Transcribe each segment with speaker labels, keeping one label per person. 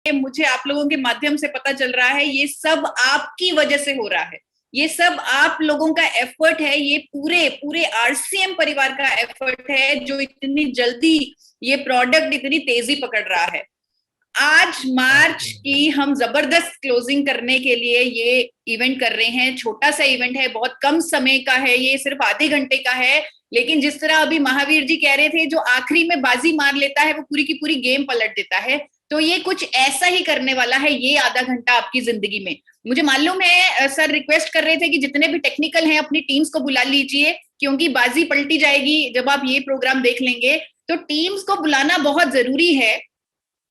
Speaker 1: मुझे आप लोगों के माध्यम से पता चल रहा है ये सब आपकी वजह से हो रहा है, ये सब आप लोगों का एफर्ट है, ये पूरे पूरे आरसीएम परिवार का एफर्ट है जो इतनी जल्दी ये प्रोडक्ट इतनी तेजी पकड़ रहा है। आज मार्च की हम जबरदस्त क्लोजिंग करने के लिए ये इवेंट कर रहे हैं। छोटा सा इवेंट है, बहुत कम समय का है, ये सिर्फ आधे घंटे का है, लेकिन जिस तरह अभी महावीर जी कह रहे थे, जो आखिरी में बाजी मार लेता है वो पूरी की पूरी गेम पलट देता है। तो ये कुछ ऐसा ही करने वाला है ये आधा घंटा आपकी जिंदगी में। मुझे मालूम है सर रिक्वेस्ट कर रहे थे कि जितने भी टेक्निकल हैं अपनी टीम्स को बुला लीजिए, क्योंकि बाजी पलटी जाएगी जब आप ये प्रोग्राम देख लेंगे। तो टीम्स को बुलाना बहुत जरूरी है,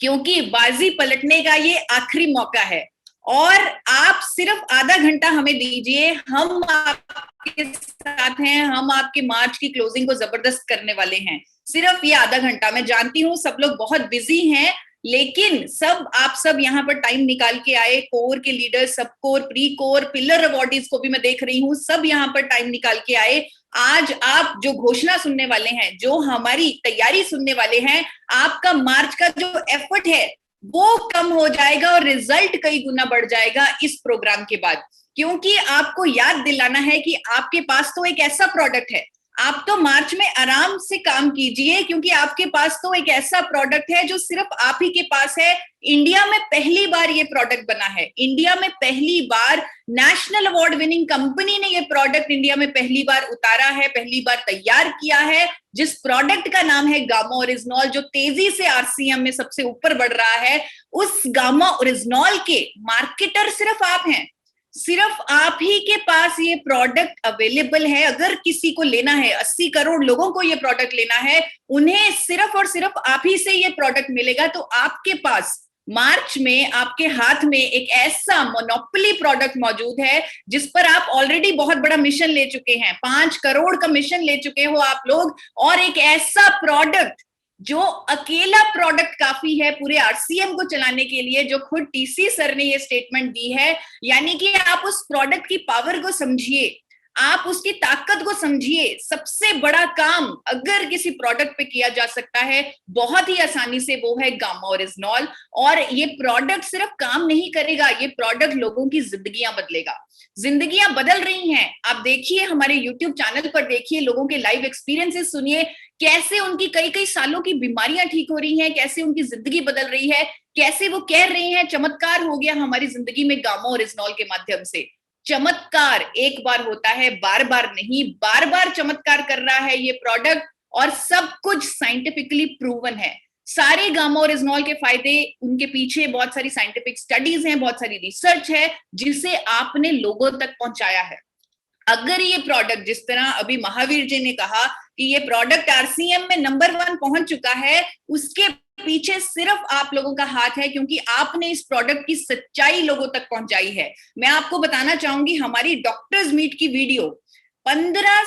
Speaker 1: क्योंकि बाजी पलटने का ये आखिरी मौका है। और आप सिर्फ आधा घंटा हमें दीजिए, हम आपके साथ हैं, हम आपके मार्च की क्लोजिंग को जबरदस्त करने वाले हैं। सिर्फ ये आधा घंटा। मैं जानती हूँ सब लोग बहुत बिजी हैं, लेकिन आप सब यहाँ पर टाइम निकाल के आए। कोर के लीडर, सब core, pre core, pillar awardees को भी मैं देख रही हूँ, सब यहाँ पर टाइम निकाल के आए। आज आप जो घोषणा सुनने वाले हैं, जो हमारी तैयारी सुनने वाले हैं, आपका मार्च का जो एफर्ट है वो कम हो जाएगा और रिजल्ट कई गुना बढ़ जाएगा इस प्रोग्राम के बाद। क्योंकि आपको याद दिलाना है कि आपके पास तो एक ऐसा प्रोडक्ट है, आप तो मार्च में आराम से काम कीजिए, क्योंकि आपके पास तो एक ऐसा प्रोडक्ट है जो सिर्फ आप ही के पास है। इंडिया में पहली बार ये प्रोडक्ट बना है, इंडिया में पहली बार नेशनल अवार्ड विनिंग कंपनी ने ये प्रोडक्ट इंडिया में पहली बार उतारा है, पहली बार तैयार किया है, जिस प्रोडक्ट का नाम है गामा ओरिजिनॉल, जो तेजी से आरसीएम में सबसे ऊपर बढ़ रहा है। उस गामा ओरिजिनॉल के मार्केटर सिर्फ आप हैं, सिर्फ आप ही के पास ये प्रोडक्ट अवेलेबल है। अगर किसी को लेना है, 80 करोड़ लोगों को ये प्रोडक्ट लेना है, उन्हें सिर्फ और सिर्फ आप ही से ये प्रोडक्ट मिलेगा। तो आपके पास मार्च में आपके हाथ में एक ऐसा मोनोपोली प्रोडक्ट मौजूद है जिस पर आप ऑलरेडी बहुत बड़ा मिशन ले चुके हैं, 5 करोड़ का मिशन ले चुके हो आप लोग। और एक ऐसा प्रोडक्ट जो अकेला प्रोडक्ट काफी है पूरे आरसीएम को चलाने के लिए, जो खुद टीसी सर ने ये स्टेटमेंट दी है। यानी कि आप उस प्रोडक्ट की पावर को समझिए, आप उसकी ताकत को समझिए। सबसे बड़ा काम अगर किसी प्रोडक्ट पे किया जा सकता है बहुत ही आसानी से, वो है गामा ओरिजिनॉल। और ये प्रोडक्ट सिर्फ काम नहीं करेगा, ये प्रोडक्ट लोगों की जिंदगियां बदलेगा। जिंदगियां बदल रही हैं, आप देखिए हमारे यूट्यूब चैनल पर, देखिए लोगों के लाइव एक्सपीरियंसेस सुनिए, कैसे उनकी कई कई सालों की बीमारियां ठीक हो रही हैं, कैसे उनकी जिंदगी बदल रही है, कैसे वो कह रहे हैं चमत्कार हो गया हमारी जिंदगी में गामा ओरिजिनॉल के माध्यम से। चमत्कार एक बार होता है, बार बार नहीं, बार बार चमत्कार कर रहा है ये प्रोडक्ट, और सब कुछ साइंटिफिकली प्रूवन है। सारे गामा ओरिजिनॉल के फायदे, उनके पीछे बहुत सारी साइंटिफिक स्टडीज हैं, बहुत सारी रिसर्च है जिसे आपने लोगों तक पहुंचाया है। अगर ये प्रोडक्ट, जिस तरह अभी महावीर जी ने कहा कि ये प्रोडक्ट आरसीएम में नंबर 1 पहुंच चुका है, उसके पीछे सिर्फ आप लोगों का हाथ है, क्योंकि आपने इस प्रोडक्ट की सच्चाई लोगों तक पहुंचाई है। मैं आपको बताना चाहूंगी, हमारी डॉक्टर्स मीट की वीडियो 15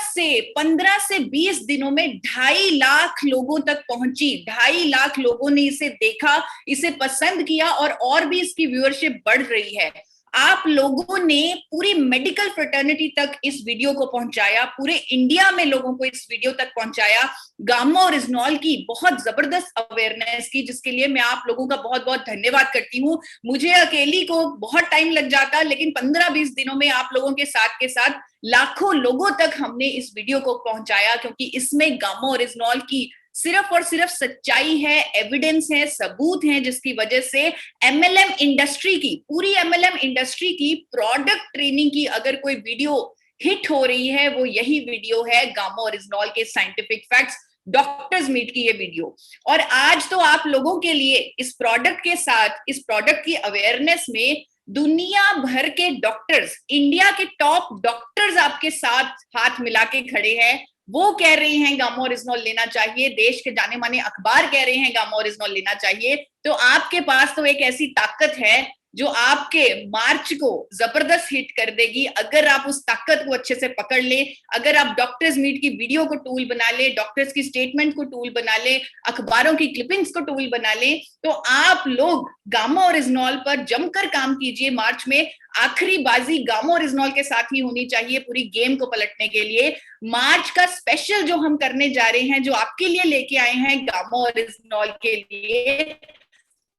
Speaker 1: से 20 दिनों में 2.5 लाख लोगों तक पहुंची। 2.5 लाख लोगों ने इसे देखा, इसे पसंद किया, और भी इसकी व्यूअरशिप बढ़ रही है। आप लोगों ने पूरी मेडिकल फ्रेटर्निटी तक इस वीडियो को पहुंचाया, पूरे इंडिया में लोगों को इस वीडियो तक पहुंचाया गामा ओरिजिनॉल की बहुत जबरदस्त अवेयरनेस की, जिसके लिए मैं आप लोगों का बहुत बहुत धन्यवाद करती हूँ। मुझे अकेली को बहुत टाइम लग जाता, लेकिन 15-20 दिनों में आप लोगों के साथ लाखों लोगों तक हमने इस वीडियो को पहुंचाया, क्योंकि इसमें गामा ओरिजिनॉल की सिर्फ और सिर्फ सच्चाई है, एविडेंस है, सबूत है, जिसकी वजह से एमएलएम इंडस्ट्री की, पूरी एमएलएम इंडस्ट्री की प्रोडक्ट ट्रेनिंग की अगर कोई वीडियो हिट हो रही है, वो यही वीडियो है, गामा ओरिजिनॉल के साइंटिफिक फैक्ट्स, डॉक्टर्स मीट की ये वीडियो। और आज तो आप लोगों के लिए इस प्रोडक्ट के साथ, इस प्रोडक्ट की अवेयरनेस में दुनिया भर के डॉक्टर्स, इंडिया के टॉप डॉक्टर्स आपके साथ हाथ मिला के खड़े हैं। वो कह रहे हैं गामा ओरिजिनॉल लेना चाहिए, देश के जाने माने अखबार कह रहे हैं गामा ओरिजिनॉल लेना चाहिए। तो आपके पास तो एक ऐसी ताकत है जो आपके मार्च को जबरदस्त हिट कर देगी, अगर आप उस ताकत को अच्छे से पकड़ ले, अगर आप डॉक्टर्स मीट की वीडियो को टूल बना ले, डॉक्टर्स की स्टेटमेंट को टूल बना ले, अखबारों की क्लिपिंग्स को टूल बना ले, तो आप लोग गामा ओरिजिनॉल पर जमकर काम कीजिए। मार्च में आखिरी बाजी गामा ओरिजिनॉल के साथ ही होनी चाहिए पूरी गेम को पलटने के लिए। मार्च का स्पेशल जो हम करने जा रहे हैं, जो आपके लिए लेके आए हैं गामा ओरिजिनॉल के लिए,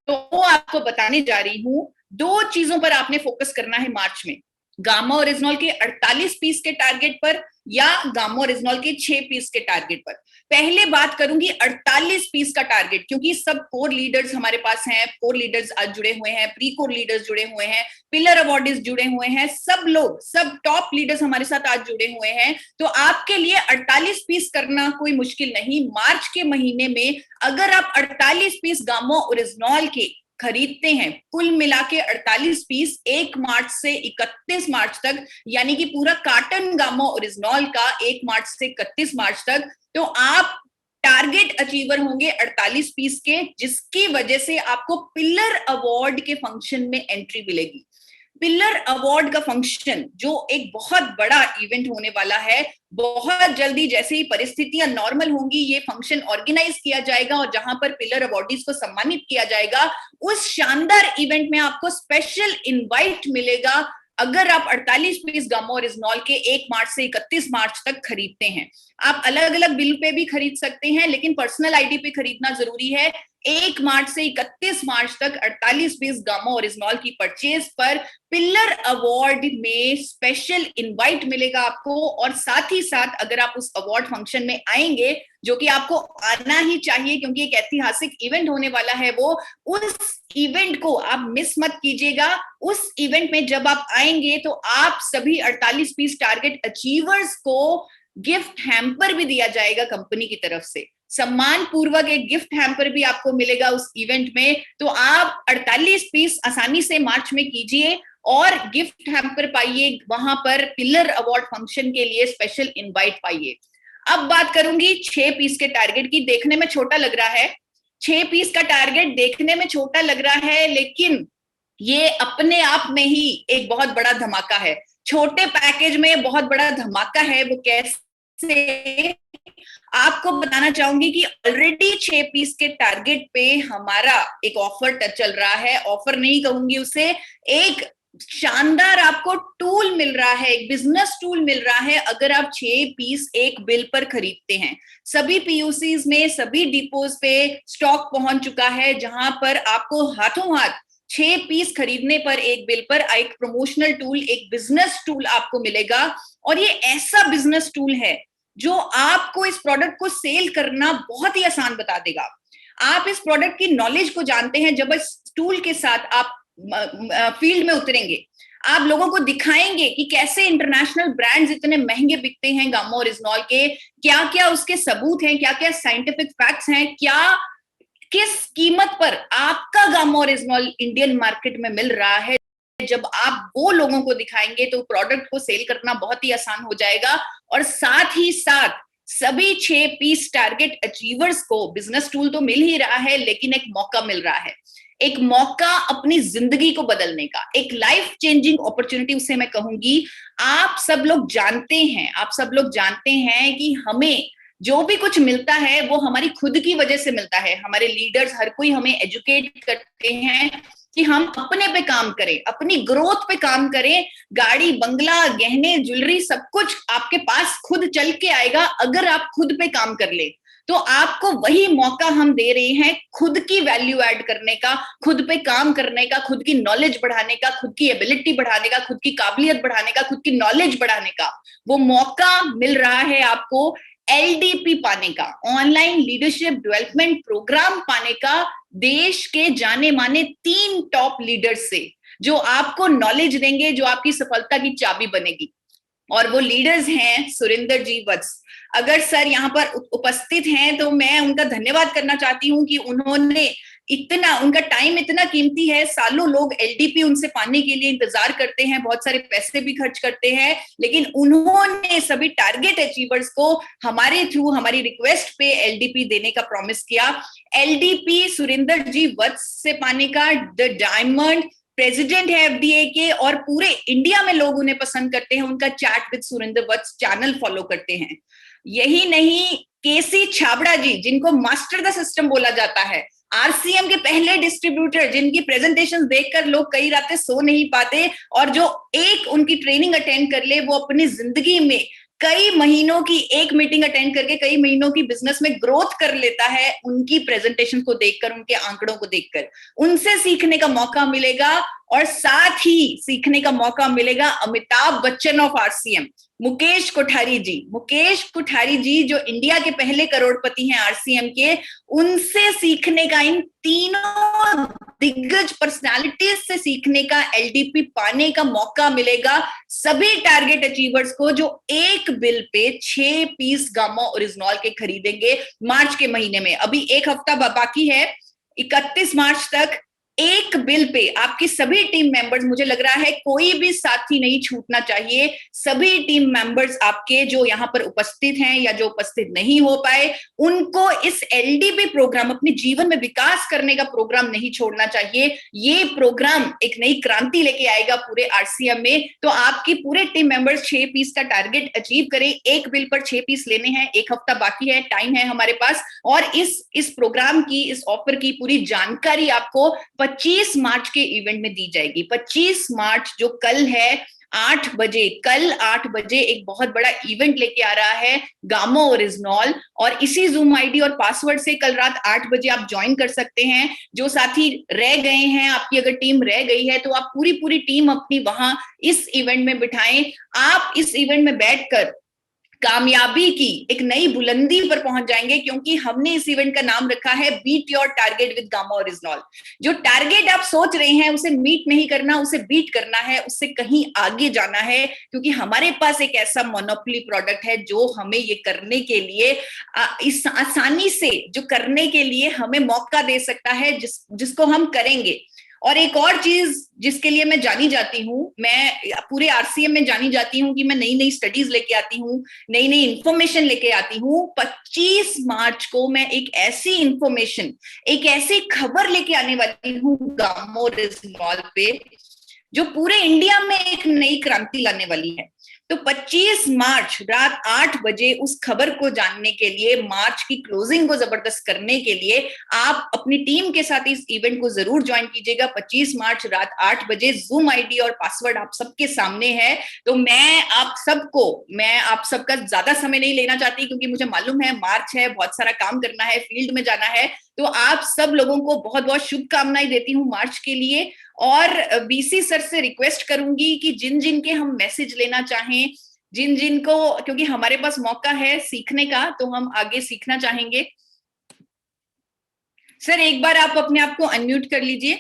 Speaker 1: तो आपको बताने जा रही हूं, 2 चीजों पर आपने फोकस करना है मार्च में, गामा ओरिजिनॉल के 48 पीस के टारगेट पर या गामा ओरिजिनॉल के 6 पीस के टारगेट पर। पहले बात करूंगी 48 पीस का टारगेट, क्योंकि सब कोर लीडर्स हमारे पास हैं, कोर लीडर्स आज जुड़े हुए हैं, प्री कोर लीडर्स जुड़े हुए हैं, पिलर अवॉर्डीज जुड़े हुए हैं, सब लोग, सब टॉप लीडर्स हमारे साथ आज जुड़े हुए हैं। तो आपके लिए 48 पीस करना कोई मुश्किल नहीं। मार्च के महीने में अगर आप 48 पीस गामा ओरिजिनॉल के खरीदते हैं, कुल मिला के 48 पीस 1 मार्च से 31 मार्च तक, यानी कि पूरा कार्टन गामा ओरिजिनॉल का 1 मार्च से 31 मार्च तक, तो आप टारगेट अचीवर होंगे 48 पीस के, जिसकी वजह से आपको पिलर अवार्ड के फंक्शन में एंट्री मिलेगी। पिलर अवार्ड का फंक्शन जो एक बहुत बड़ा इवेंट होने वाला है, बहुत जल्दी जैसे ही परिस्थितियां नॉर्मल होंगी ये फंक्शन ऑर्गेनाइज किया जाएगा और जहां पर पिलर अवार्डीज को सम्मानित किया जाएगा, उस शानदार इवेंट में आपको स्पेशल इनवाइट मिलेगा अगर आप 48 पीस गामा ओरिजिनॉल के 1 मार्च से 31 मार्च तक खरीदते हैं। आप अलग अलग बिल पे भी खरीद सकते हैं, लेकिन पर्सनल आईडी पे खरीदना जरूरी है। 1 मार्च से 31 मार्च तक 48 पीस गामा ओरिजिनॉल की परचेज पर पिलर अवार्ड में स्पेशल इनवाइट मिलेगा आपको, और साथ ही साथ अगर आप उस अवार्ड फंक्शन में आएंगे, जो कि आपको आना ही चाहिए क्योंकि एक ऐतिहासिक इवेंट होने वाला है, वो उस इवेंट को आप मिस मत कीजिएगा। उस इवेंट में जब आप आएंगे तो आप सभी 48 पीस टारगेट अचीवर्स को गिफ्ट हैम्पर भी दिया जाएगा कंपनी की तरफ से, सम्मान पूर्वक एक गिफ्ट हैम्पर भी आपको मिलेगा उस इवेंट में। तो आप 48 पीस आसानी से मार्च में कीजिए और गिफ्ट हैम्पर पाइए, वहां पर पिलर अवार्ड फंक्शन के लिए स्पेशल इनवाइट पाइए। अब बात करूंगी 6 पीस के टारगेट की। देखने में छोटा लग रहा है, 6 पीस का टारगेट देखने में छोटा लग रहा है, लेकिन ये अपने आप में ही एक बहुत बड़ा धमाका है। छोटे पैकेज में बहुत बड़ा धमाका है। वो कैसे, आपको बताना चाहूंगी कि ऑलरेडी 6 पीस के टारगेट पे हमारा एक ऑफर चल रहा है। ऑफर नहीं कहूंगी उसे, एक शानदार आपको टूल मिल रहा है, एक बिजनेस टूल मिल रहा है अगर आप 6 पीस एक बिल पर खरीदते हैं। सभी पीयूसीज में, सभी डिपोज पे स्टॉक पहुंच चुका है, जहां पर आपको हाथों हाथ 6 पीस खरीदने पर एक बिल पर एक प्रमोशनल टूल, एक बिजनेस टूल आपको मिलेगा। और ये ऐसा बिजनेस टूल है जो आपको इस प्रोडक्ट को सेल करना बहुत ही आसान बता देगा। आप इस प्रोडक्ट की नॉलेज को जानते हैं, जब इस टूल के साथ आप फील्ड में उतरेंगे, आप लोगों को दिखाएंगे कि कैसे इंटरनेशनल ब्रांड्स इतने महंगे बिकते हैं गामा ओरिजिनॉल के, क्या क्या उसके सबूत हैं, क्या क्या साइंटिफिक फैक्ट्स हैं, क्या किस कीमत पर आपका गामा ओरिजिनॉल इंडियन मार्केट में मिल रहा है। जब आप वो लोगों को दिखाएंगे तो प्रोडक्ट को सेल करना बहुत ही आसान हो जाएगा। और साथ ही साथ सभी 6 पीस टारगेट अचीवर्स को बिजनेस टूल तो मिल ही रहा है, लेकिन एक मौका मिल रहा है, एक मौका अपनी जिंदगी को बदलने का, एक लाइफ चेंजिंग अपॉर्चुनिटी उसे मैं कहूंगी। आप सब लोग जानते हैं, आप सब लोग जानते हैं कि हमें जो भी कुछ मिलता है वो हमारी खुद की वजह से मिलता है। हमारे लीडर्स हर कोई हमें एजुकेट करते हैं कि हम अपने पे काम करें, अपनी ग्रोथ पे काम करें। गाड़ी, बंगला, गहने, ज्वेलरी, सब कुछ आपके पास खुद चल के आएगा अगर आप खुद पे काम कर ले। तो आपको वही मौका हम दे रहे हैं, खुद की वैल्यू ऐड करने का, खुद पे काम करने का, खुद की नॉलेज बढ़ाने का, खुद की एबिलिटी बढ़ाने का, खुद की काबिलियत बढ़ाने का, खुद की नॉलेज बढ़ाने का। वो मौका मिल रहा है आपको एलडीपी पाने का, ऑनलाइन लीडरशिप डेवलपमेंट प्रोग्राम पाने का, देश के जाने माने 3 टॉप लीडर्स से, जो आपको नॉलेज देंगे, जो आपकी सफलता की चाबी बनेगी। और वो लीडर्स हैं सुरेंद्र जी वत्स। अगर सर यहाँ पर उपस्थित हैं तो मैं उनका धन्यवाद करना चाहती हूँ कि उन्होंने इतना, उनका टाइम इतना कीमती है। सालों लोग एलडीपी उनसे पाने के लिए इंतजार करते हैं, बहुत सारे पैसे भी खर्च करते हैं, लेकिन उन्होंने सभी टारगेट अचीवर्स को हमारे थ्रू, हमारी रिक्वेस्ट पे एलडीपी देने का प्रॉमिस किया। एलडीपी सुरेंद्र जी वत्स से पाने का, द डायमंड प्रेसिडेंट है एफडीए के, और पूरे इंडिया में लोग उन्हें पसंद करते हैं। उनका chat with Surendra Vats channel follow करते हैं। यही नहीं, केसी छाबड़ा जी, जिनको मास्टर द सिस्टम बोला जाता है, आरसीएम के पहले डिस्ट्रीब्यूटर, जिनकी प्रेजेंटेशंस देखकर लोग कई रातें सो नहीं पाते, और जो एक उनकी ट्रेनिंग अटेंड कर ले वो अपनी जिंदगी में कई महीनों की एक मीटिंग अटेंड करके कई महीनों की बिजनेस में ग्रोथ कर लेता है, उनकी प्रेजेंटेशन को देखकर, उनके आंकड़ों को देखकर उनसे सीखने का मौका मिलेगा। और साथ ही सीखने का मौका मिलेगा अमिताभ बच्चन ऑफ आरसीएम, मुकेश कोठारी जी जो इंडिया के पहले करोड़पति हैं आरसीएम के, उनसे सीखने का, इन तीनों दिग्गज पर्सनालिटीज से सीखने का, एलडीपी पाने का मौका मिलेगा सभी टारगेट अचीवर्स को जो एक bill pay 6 piece gamma oryzanol के खरीदेंगे मार्च के महीने में। अभी एक हफ्ता बाकी है, 31 मार्च तक एक बिल पे आपकी सभी टीम मेंबर्स, मुझे लग रहा है कोई भी साथी नहीं छूटना चाहिए, सभी टीम मेंबर्स आपके जो यहाँ पर उपस्थित हैं या जो उपस्थित नहीं हो पाए, उनको इस एलडीपी प्रोग्राम, अपने जीवन में विकास करने का प्रोग्राम नहीं छोड़ना चाहिए। ये प्रोग्राम एक नई क्रांति लेके आएगा पूरे आरसीएम में। तो आपकी पूरे टीम मेंबर्स 6 पीस का टारगेट अचीव करें। एक बिल पर 6 पीस लेने हैं, एक हफ्ता बाकी है, टाइम है हमारे पास। और इस प्रोग्राम की, इस ऑफर की पूरी जानकारी आपको 25 मार्च के इवेंट में दी जाएगी। 25 मार्च जो कल है, 8 बजे, कल 8 बजे एक बहुत बड़ा इवेंट लेके आ रहा है गामा ओरिजिनॉल, और इसी जूम आईडी और पासवर्ड से कल रात 8 बजे आप ज्वाइन कर सकते हैं। जो साथी रह गए हैं, आपकी अगर टीम रह गई है तो आप पूरी टीम अपनी वहां इस इवेंट में बिठाएं। आप इस इवेंट में बैठकर कामयाबी की एक नई बुलंदी पर पहुंच जाएंगे, क्योंकि हमने इस इवेंट का नाम रखा है beat your target with gamma original. जो टारगेट आप सोच रहे हैं उसे मीट नहीं करना, उसे बीट करना है, उससे कहीं आगे जाना है, क्योंकि हमारे पास एक ऐसा मोनोपोली प्रोडक्ट है जो हमें ये करने के लिए इस आसानी से जो करने के लिए हमें मौका दे सकता है, जिसको हम करेंगे। और एक और चीज जिसके लिए मैं जानी जाती हूँ, मैं पूरे आरसीएम में जानी जाती हूँ कि मैं नई नई स्टडीज लेके आती हूँ, नई नई इंफॉर्मेशन लेके आती हूँ। 25 मार्च को मैं एक ऐसी इंफॉर्मेशन, एक ऐसी खबर लेके आने वाली हूँ गामा ओरिजिनॉल पे, जो पूरे इंडिया में एक नई क्रांति लाने वाली है। तो 25 मार्च रात 8 बजे उस खबर को जानने के लिए, मार्च की क्लोजिंग को जबरदस्त करने के लिए आप अपनी टीम के साथ इस इवेंट को जरूर ज्वाइन कीजिएगा। 25 मार्च रात 8 बजे जूम आईडी और पासवर्ड आप सबके सामने है। तो मैं आप सबका ज्यादा समय नहीं लेना चाहती, क्योंकि मुझे मालूम है मार्च है, बहुत सारा काम करना है, फील्ड में जाना है। तो आप सब लोगों को बहुत बहुत शुभकामनाएं देती हूँ मार्च के लिए। और बीसी सर से रिक्वेस्ट करूंगी कि जिन जिन के हम मैसेज लेना चाहें, जिन जिन को, क्योंकि हमारे पास मौका है सीखने का, तो हम आगे सीखना चाहेंगे। सर एक बार आप अपने आप को अनम्यूट कर लीजिए।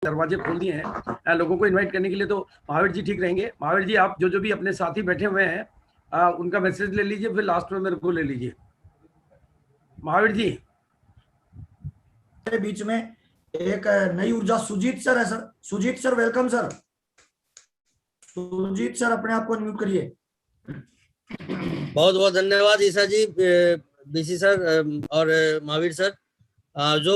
Speaker 2: दरवाजे खोल दिए हैं लोगों को इनवाइट करने के लिए, तो महावीर जी ठीक रहेंगे। महावीर जी आप जो भी अपने साथी बैठे हुए हैं उनका मैसेज ले लीजिए, फिर लास्ट में मेरे को ले लीजिए। महावीर जी
Speaker 3: बीच में एक नई ऊर्जा सुजीत सर है। Sir Sujit sir welcome sir. Sujit sir अपने आप को अनम्यूट करिए।
Speaker 4: बहुत बहुत धन्यवाद ईसा जी, बीसी सर और महावीर सर। जो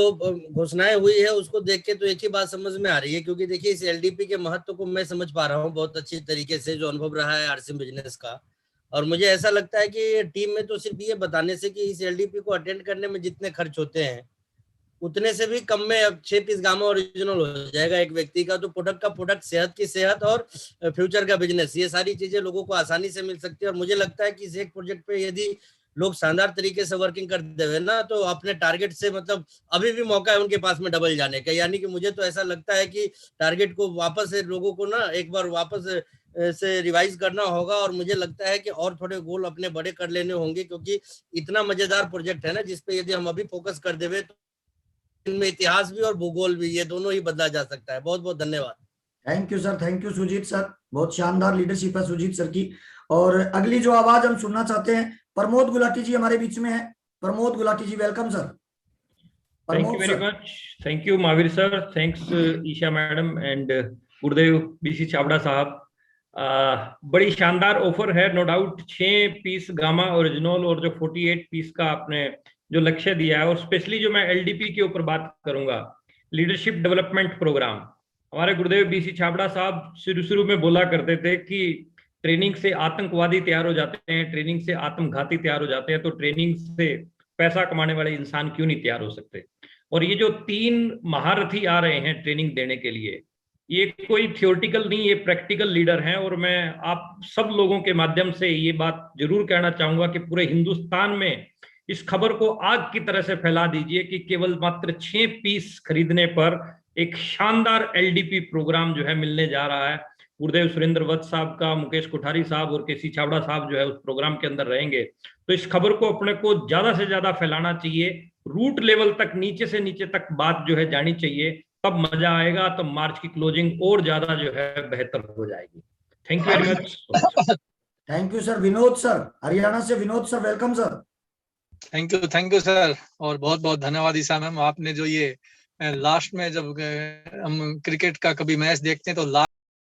Speaker 4: घोषणाएं हुई है उसको देख के तो एक ही बात समझ में आ रही है, क्योंकि देखिए इस एलडीपी के महत्व को मैं समझ पा रहा हूँ बहुत अच्छी तरीके से, जो अनुभव रहा है आरसीएम बिजनेस का। और मुझे ऐसा लगता है कि टीम में तो सिर्फ ये बताने से कि इस एलडीपी को अटेंड करने में जितने खर्च होते हैं उतने से भी कम में अब 6 पीस गामा ओरिजिनल हो जाएगा एक व्यक्ति का। तो प्रोडक्ट का प्रोडक्ट, सेहत की सेहत और फ्यूचर का बिजनेस, ये सारी चीजें लोगों को आसानी से मिल सकती है। और मुझे लगता है कि इस एक प्रोजेक्ट पे यदि लोग शानदार तरीके से वर्किंग कर देवे ना, तो अपने टारगेट से, मतलब अभी भी मौका है उनके पास में डबल जाने का। यानी कि मुझे तो ऐसा लगता है कि टारगेट को वापस से लोगों को ना एक बार वापस से रिवाइज करना होगा। और मुझे लगता है कि और थोड़े गोल अपने बड़े कर लेने होंगे, क्योंकि इतना मजेदार प्रोजेक्ट है ना, जिसपे यदि हम अभी फोकस कर देवे तो इनमें इतिहास भी और भूगोल भी, ये दोनों ही बदला जा सकता है। बहुत बहुत धन्यवाद।
Speaker 3: Thank you sir, thank you Sujit sir, बहुत शानदार लीडरशिप है सुजीत सर की। और अगली जो आवाज हम सुनना चाहते हैं, प्रमोद गुलाटी जी हमारे बीच में है। Pramod Gulati ji welcome sir.
Speaker 5: Thank you very much, thank you Mahavir sir, thanks Isha madam and Gurudev B C Chhabra साहब। बड़ी शानदार ऑफर है नो डाउट। 6 पीस गामा ओरिजिनल और जो 48 पीस का आपने जो लक्ष्य दिया है, और स्पेशली जो मैं एलडीपी के ऊपर बात करूंगा, लीडरशिप डेवलपमेंट प्रोग्राम। हमारे गुरुदेव बीसी छाबड़ा साहब शुरू में बोला करते थे कि ट्रेनिंग से आतंकवादी तैयार हो जाते हैं, ट्रेनिंग से आत्मघाती तैयार हो जाते हैं। तो ट्रेनिंग से पैसा कमाने वाले इंसान क्यों नहीं तैयार हो सकते। और ये जो 3 महारथी आ रहे हैं ट्रेनिंग देने के लिए, ये कोई थियोरेटिकल नहीं, ये प्रैक्टिकल लीडर हैं। और मैं आप सब लोगों के माध्यम से ये बात जरूर कहना चाहूंगा कि पूरे हिंदुस्तान में इस खबर को आग की तरह से फैला दीजिए कि केवल मात्र 6 पीस खरीदने पर एक शानदार एलडीपी प्रोग्राम जो है मिलने जा रहा है। गुरुदेव सुरेंद्र वत्स साहब का, मुकेश कोठारी साहब और केसी छाबड़ा साहब जो है उस प्रोग्राम के अंदर रहेंगे। तो इस खबर को अपने को ज्यादा से ज्यादा फैलाना चाहिए, रूट लेवल तक, नीचे से नीचे तक बात जो है जानी चाहिए, तब मजा आएगा। तो मार्च की क्लोजिंग और ज्यादा जो है बेहतर हो जाएगी। Thank you very much.
Speaker 3: Thank you sir. Vinod sir, Haryana से Vinod sir, welcome sir.
Speaker 6: Thank you sir, और बहुत बहुत धन्यवाद ईशा मैम, आपने जो ये लास्ट में जब हम क्रिकेट का कभी मैच देखते हैं तो